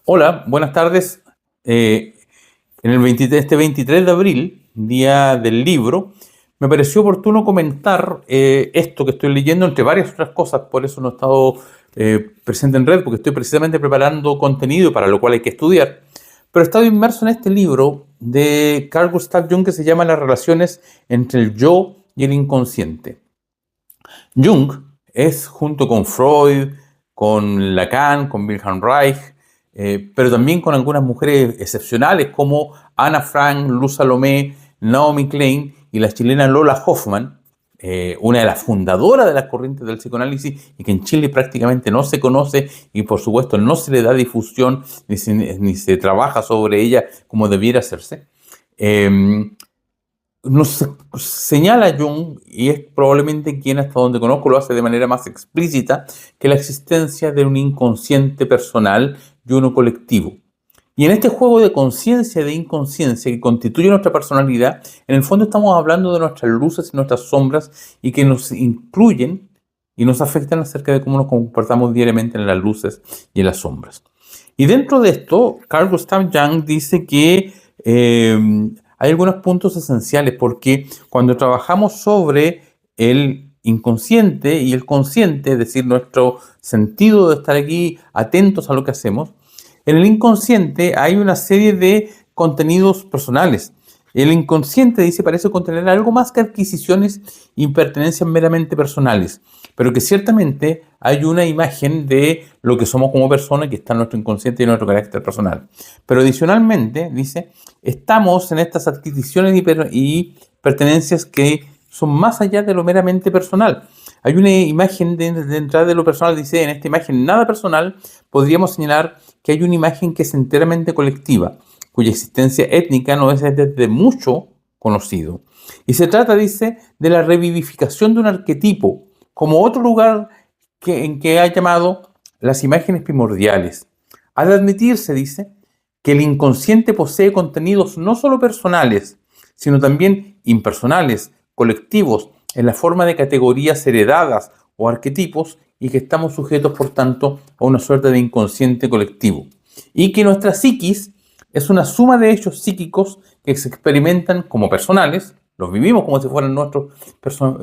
Hola, buenas tardes. Este 23 de abril, día del libro, me pareció oportuno comentar esto que estoy leyendo, entre varias otras cosas. Por eso no he estado presente en red, porque estoy precisamente preparando contenido para lo cual hay que estudiar. Pero he estado inmerso en este libro de Carl Gustav Jung que se llama Las relaciones entre el yo y el inconsciente. Jung es, junto con Freud, con Lacan, con Wilhelm Reich, pero también con algunas mujeres excepcionales como Ana Frank, Luz Salomé, Naomi Klein y la chilena Lola Hoffman, una de las fundadoras de las corrientes del psicoanálisis y que en Chile prácticamente no se conoce y por supuesto no se le da difusión ni se trabaja sobre ella como debiera hacerse. Nos señala Jung, y es probablemente quien hasta donde conozco lo hace de manera más explícita, que la existencia de un inconsciente personal y uno colectivo. Y en este juego de conciencia y de inconsciencia que constituye nuestra personalidad, en el fondo estamos hablando de nuestras luces y nuestras sombras y que nos incluyen y nos afectan acerca de cómo nos comportamos diariamente en las luces y en las sombras. Y dentro de esto, Carl Gustav Jung dice que hay algunos puntos esenciales porque cuando trabajamos sobre el inconsciente y el consciente, es decir, nuestro sentido de estar aquí atentos a lo que hacemos, en el inconsciente hay una serie de contenidos personales. El inconsciente, dice, parece contener algo más que adquisiciones y pertenencias meramente personales, pero que ciertamente hay una imagen de lo que somos como personas que está en nuestro inconsciente y en nuestro carácter personal. Pero adicionalmente, dice, estamos en estas adquisiciones y pertenencias que son más allá de lo meramente personal. Hay una imagen de entrada de lo personal, dice, en esta imagen nada personal, podríamos señalar que hay una imagen que es enteramente colectiva, cuya existencia étnica no es desde mucho conocido. Y se trata, dice, de la revivificación de un arquetipo, como otro lugar en que ha llamado las imágenes primordiales. Al admitirse, dice, que el inconsciente posee contenidos no solo personales, sino también impersonales, colectivos, en la forma de categorías heredadas o arquetipos, y que estamos sujetos, por tanto, a una suerte de inconsciente colectivo. Y que nuestra psiquis es una suma de hechos psíquicos que se experimentan como personales, los vivimos como si fueran nuestros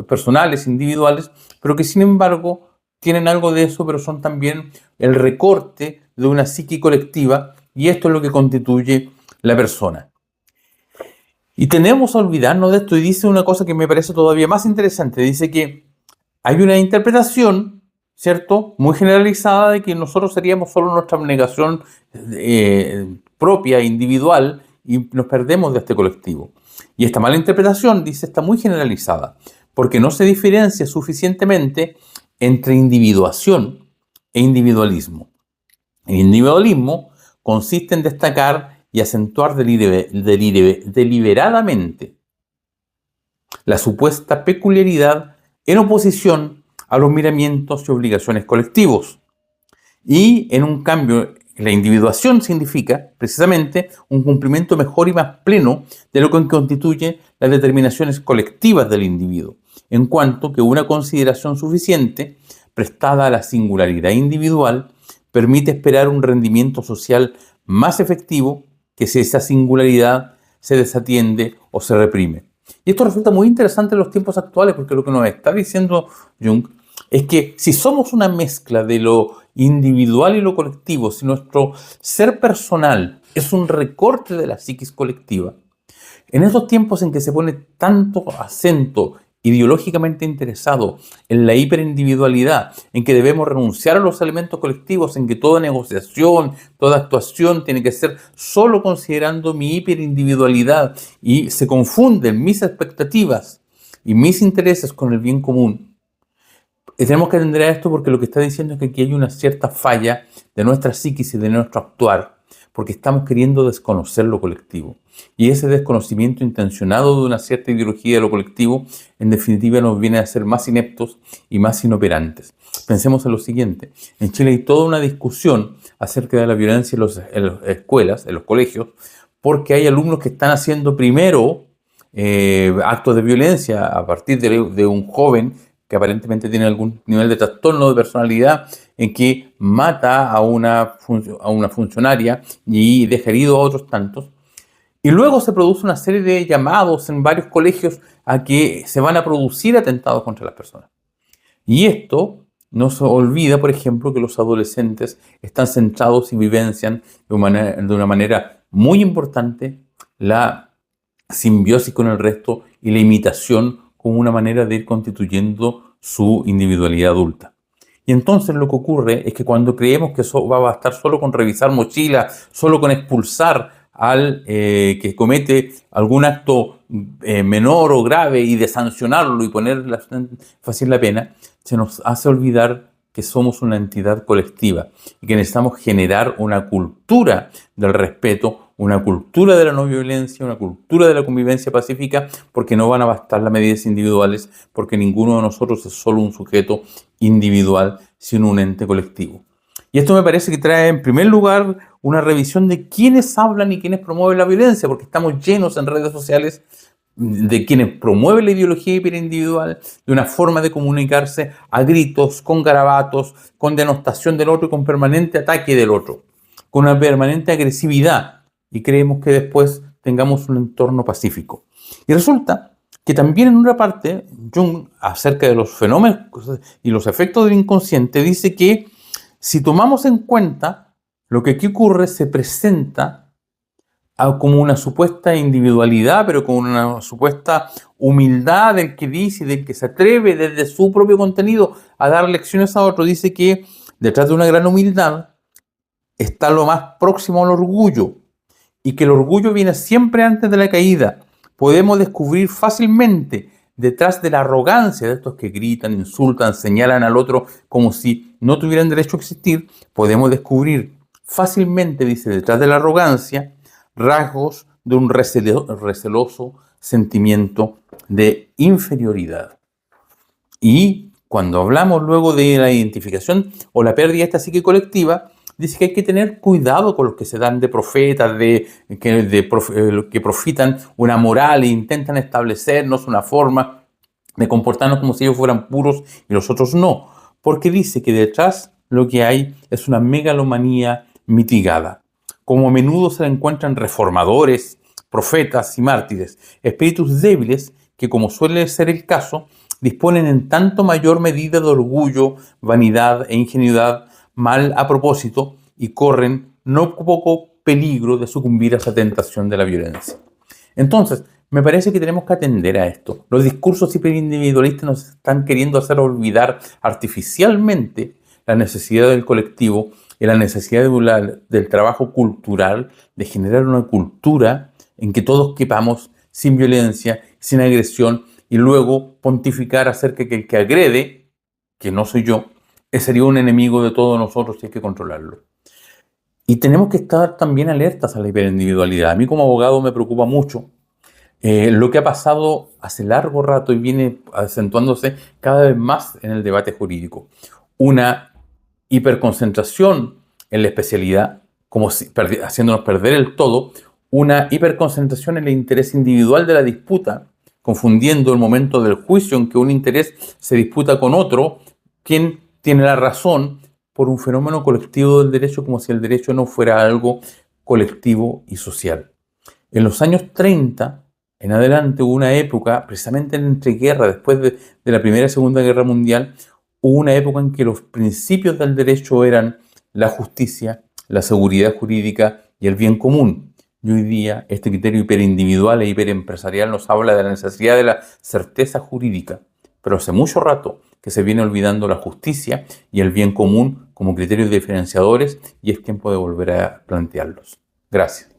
personales, individuales, pero que sin embargo tienen algo de eso, pero son también el recorte de una psique colectiva, y esto es lo que constituye la persona. Y tenemos a olvidarnos de esto, y dice una cosa que me parece todavía más interesante. Dice que hay una interpretación, ¿cierto?, muy generalizada de que nosotros seríamos solo nuestra abnegación propia, individual, y nos perdemos de este colectivo. Y esta mala interpretación, dice, está muy generalizada, porque no se diferencia suficientemente entre individuación e individualismo. El individualismo consiste en destacar y acentuar deliberadamente la supuesta peculiaridad en oposición a los miramientos y obligaciones colectivos. Y en un cambio, la individuación significa precisamente un cumplimiento mejor y más pleno de lo que constituye las determinaciones colectivas del individuo, en cuanto que una consideración suficiente prestada a la singularidad individual permite esperar un rendimiento social más efectivo que si esa singularidad se desatiende o se reprime. Y esto resulta muy interesante en los tiempos actuales, porque lo que nos está diciendo Jung es que si somos una mezcla de lo individual y lo colectivo, si nuestro ser personal es un recorte de la psiquis colectiva, en estos tiempos en que se pone tanto acento ideológicamente interesado en la hiperindividualidad, en que debemos renunciar a los elementos colectivos, en que toda negociación, toda actuación tiene que ser solo considerando mi hiperindividualidad y se confunden mis expectativas y mis intereses con el bien común. Tenemos que atender a esto porque lo que está diciendo es que aquí hay una cierta falla de nuestra psiquis y de nuestro actuar, porque estamos queriendo desconocer lo colectivo. Y ese desconocimiento intencionado de una cierta ideología de lo colectivo, en definitiva, nos viene a hacer más ineptos y más inoperantes. Pensemos en lo siguiente. En Chile hay toda una discusión acerca de la violencia en las escuelas, en los colegios, porque hay alumnos que están haciendo primero actos de violencia a partir de un joven que aparentemente tiene algún nivel de trastorno de personalidad en que mata a una funcionaria y deja herido a otros tantos. Y luego se produce una serie de llamados en varios colegios a que se van a producir atentados contra las personas. Y esto no se olvida, por ejemplo, que los adolescentes están centrados y vivencian de una manera muy importante la simbiosis con el resto y la imitación como una manera de ir constituyendo su individualidad adulta. Y entonces lo que ocurre es que cuando creemos que eso va a bastar solo con revisar mochilas, solo con expulsar al que comete algún acto menor o grave y de sancionarlo y poner fácil la pena, se nos hace olvidar que somos una entidad colectiva y que necesitamos generar una cultura del respeto, una cultura de la no violencia, una cultura de la convivencia pacífica, porque no van a bastar las medidas individuales, porque ninguno de nosotros es solo un sujeto individual, sino un ente colectivo. Y esto me parece que trae en primer lugar una revisión de quiénes hablan y quiénes promueven la violencia, porque estamos llenos en redes sociales de quienes promueven la ideología hiperindividual, de una forma de comunicarse a gritos, con garabatos, con denostación del otro y con permanente ataque del otro, con una permanente agresividad, y creemos que después tengamos un entorno pacífico. Y resulta que también en una parte, Jung, acerca de los fenómenos y los efectos del inconsciente, dice que si tomamos en cuenta lo que aquí ocurre, se presenta como una supuesta individualidad, pero con una supuesta humildad del que dice y del que se atreve desde su propio contenido a dar lecciones a otro. Dice que detrás de una gran humildad está lo más próximo al orgullo, y que el orgullo viene siempre antes de la caída. Podemos descubrir fácilmente detrás de la arrogancia de estos que gritan, insultan, señalan al otro como si no tuvieran derecho a existir, podemos descubrir fácilmente, dice, detrás de la arrogancia, rasgos de un receloso sentimiento de inferioridad. Y cuando hablamos luego de la identificación o la pérdida de esta psique colectiva, dice que hay que tener cuidado con los que se dan de profetas, que profitan una moral e intentan establecernos una forma de comportarnos como si ellos fueran puros y los otros no. Porque dice que detrás lo que hay es una megalomanía mitigada. Como a menudo se encuentran reformadores, profetas y mártires, espíritus débiles que, como suele ser el caso, disponen en tanto mayor medida de orgullo, vanidad e ingenuidad mal a propósito y corren no poco peligro de sucumbir a esa tentación de la violencia. Entonces, me parece que tenemos que atender a esto. Los discursos hiperindividualistas nos están queriendo hacer olvidar artificialmente la necesidad del colectivo y la necesidad del trabajo cultural, de generar una cultura en que todos quepamos sin violencia, sin agresión, y luego pontificar acerca de que el que agrede, que no soy yo, sería un enemigo de todos nosotros y hay que controlarlo. Y tenemos que estar también alertas a la hiperindividualidad. A mí como abogado me preocupa mucho lo que ha pasado hace largo rato y viene acentuándose cada vez más en el debate jurídico. Una hiperconcentración en la especialidad, como si, haciéndonos perder el todo, una hiperconcentración en el interés individual de la disputa, confundiendo el momento del juicio en que un interés se disputa con otro, quien tiene la razón, por un fenómeno colectivo del derecho, como si el derecho no fuera algo colectivo y social. En los años 30 en adelante hubo una época, precisamente en entreguerra, después de la Primera y Segunda Guerra Mundial, hubo una época en que los principios del derecho eran la justicia, la seguridad jurídica y el bien común. Y hoy día este criterio hiperindividual e hiperempresarial nos habla de la necesidad de la certeza jurídica. Pero hace mucho rato que se viene olvidando la justicia y el bien común como criterios diferenciadores, y es tiempo de volver a plantearlos. Gracias.